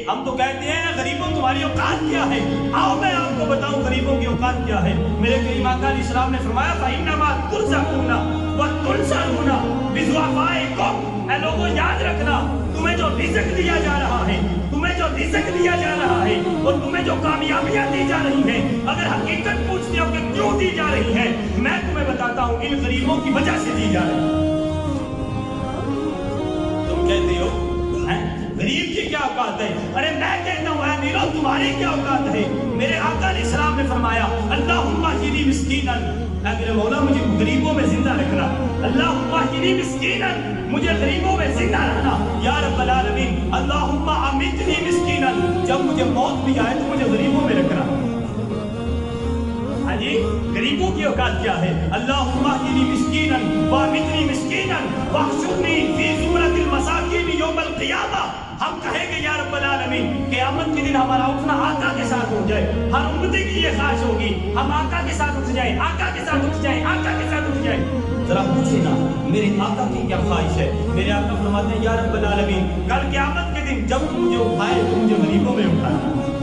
ہم تو کہتے ہیں غریبوں تمہاری اوقات کیا ہے؟ آؤ میں آپ کو بتاؤں غریبوں کی اوقات کیا ہے۔ میرے کریم آقا علیہ السلام نے فرمایا فَإِنَّمَا تُرْزَقُونَ وَتُنْصَرُونَ بِضُعَفَائِكُمْ۔ اے لوگوں یاد رکھنا، تمہیں جو رزق دیا جا رہا ہے، تمہیں جو رزق دیا جا رہا ہے اور تمہیں جو کامیابیاں دی جا رہی ہیں، اگر حقیقت پوچھتے ہو کہ کیوں دی جا رہی ہیں، میں تمہیں بتاتا ہوں ان غریبوں کی وجہ سے دی جا رہی ہے۔ تم کہتے ہو غریب کی کیا اوقات ہے؟ ارے میں کہتا ہوں اے نیرو تمہاری کیا اوقات ہے؟ میرے آقا علیہ السلام نے فرمایا اللہم احیینی مسکینا، اے میرے مولا مجھے غریبوں میں زندہ رکھنا، اللہم احیینی مسکینا، مجھے غریبوں میں زندہ رہنا، یا رب العالمین اللہم امیتنی مسکینا، جب مجھے موت بھی آئے تو مجھے غریبوں میں رکھنا۔ ہاں جی، غریبوں کی اوقات کیا ہے؟ اللہم احیینی مسکینا وامیتنی مسکینا واحشرنی فی زمرۃ المساکین یوم القیامہ۔ ہم کہیں گے یا رب العالمین قیامت کے دن ہمارا اٹھنا آقا کے ساتھ ہو جائے، ہر امتی کی یہ خواہش ہوگی ہم آقا کے ساتھ اٹھ جائیں، آقا کے ساتھ اٹھ جائیں، آقا کے ساتھ اٹھ جائیں۔ ذرا پوچھیں نا میرے آقا کی کیا خواہش ہے؟ میرے آقا فرماتے ہیں یا رب العالمین کل قیامت کے دن جب تم مجھے اٹھائے تو مجھے غریبوں میں اٹھانا۔